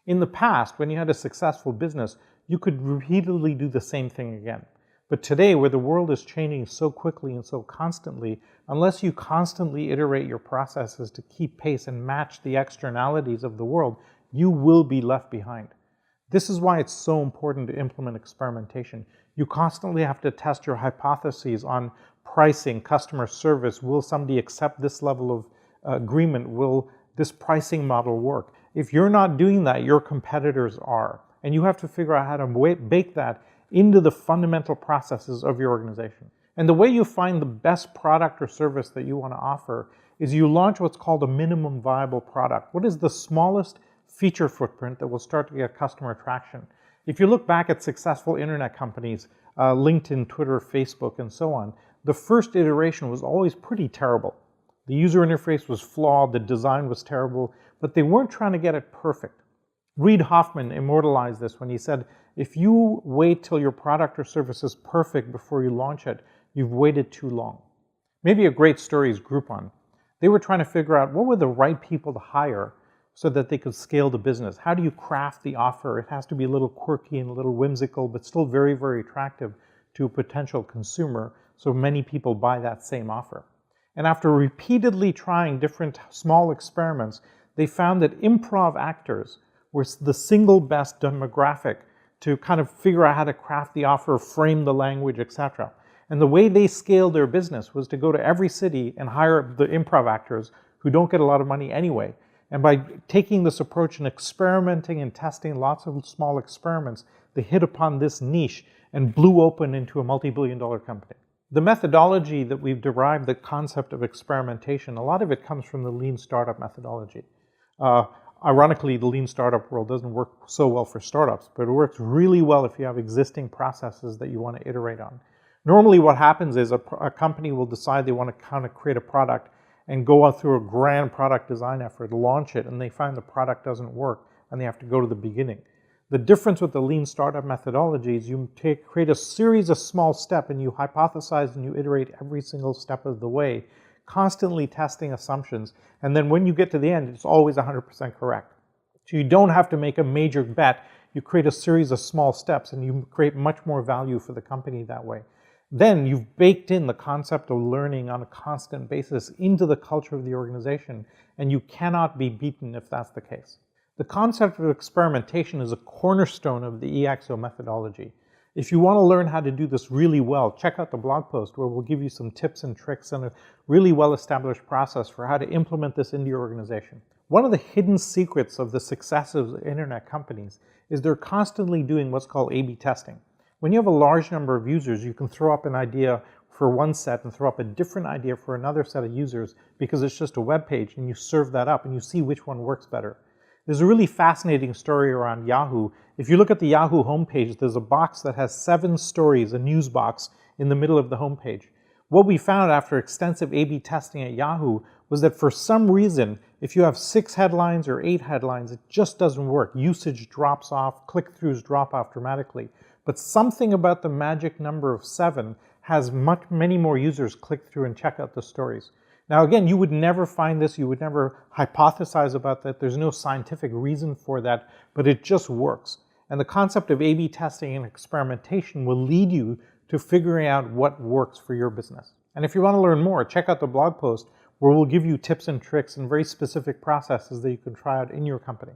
In the past, when you had a successful business, you could repeatedly do the same thing again. But today, where the world is changing so quickly and so constantly, unless you constantly iterate your processes to keep pace and match the externalities of the world, you will be left behind. This is why it's so important to implement experimentation. You constantly have to test your hypotheses on pricing, customer service. Will somebody accept this level of agreement? Will this pricing model work? If you're not doing that, your competitors are. And you have to figure out how to bake that into the fundamental processes of your organization. And the way you find the best product or service that you want to offer is you launch what's called a minimum viable product. What is the smallest feature footprint that will start to get customer traction? If you look back at successful internet companies, LinkedIn, Twitter, Facebook, and so on, the first iteration was always pretty terrible. The user interface was flawed, the design was terrible, but they weren't trying to get it perfect. Reid Hoffman immortalized this when he said, if you wait till your product or service is perfect before you launch it, you've waited too long. Maybe a great story is Groupon. They were trying to figure out what were the right people to hire so that they could scale the business. How do you craft the offer? It has to be a little quirky and a little whimsical, but still very, very attractive to a potential consumer, so many people buy that same offer. And after repeatedly trying different small experiments, they found that improv actors were the single best demographic to kind of figure out how to craft the offer, frame the language, etc. And the way they scaled their business was to go to every city and hire the improv actors who don't get a lot of money anyway. And by taking this approach and experimenting and testing lots of small experiments, they hit upon this niche and blew open into a multi-billion-dollar company. The methodology that we've derived, the concept of experimentation, a lot of it comes from the lean startup methodology. Ironically, the lean startup world doesn't work so well for startups, but it works really well if you have existing processes that you want to iterate on. Normally what happens is a company will decide they want to kind of create a product and go out through a grand product design effort, launch it, and they find the product doesn't work, and they have to go to the beginning. The difference with the lean startup methodology is you create a series of small steps, and you hypothesize and you iterate every single step of the way, constantly testing assumptions, and then when you get to the end, it's always 100% correct. So you don't have to make a major bet. You create a series of small steps, and you create much more value for the company that way. Then you've baked in the concept of learning on a constant basis into the culture of the organization, and you cannot be beaten if that's the case. The concept of experimentation is a cornerstone of the EXO methodology. If you want to learn how to do this really well, check out the blog post where we'll give you some tips and tricks and a really well-established process for how to implement this into your organization. One of the hidden secrets of the success of internet companies is they're constantly doing what's called A/B testing. When you have a large number of users, you can throw up an idea for one set and throw up a different idea for another set of users because it's just a web page, and you serve that up and you see which one works better. There's a really fascinating story around Yahoo. If you look at the Yahoo homepage, there's a box that has 7 stories, a news box, in the middle of the homepage. What we found after extensive A/B testing at Yahoo was that for some reason, if you have 6 headlines or 8 headlines, it just doesn't work. Usage drops off, click-throughs drop off dramatically. But something about the magic number of 7 has many more users click through and check out the stories. Now again, you would never find this, you would never hypothesize about that, there's no scientific reason for that, but it just works. And the concept of A/B testing and experimentation will lead you to figuring out what works for your business. And if you want to learn more, check out the blog post where we'll give you tips and tricks and very specific processes that you can try out in your company.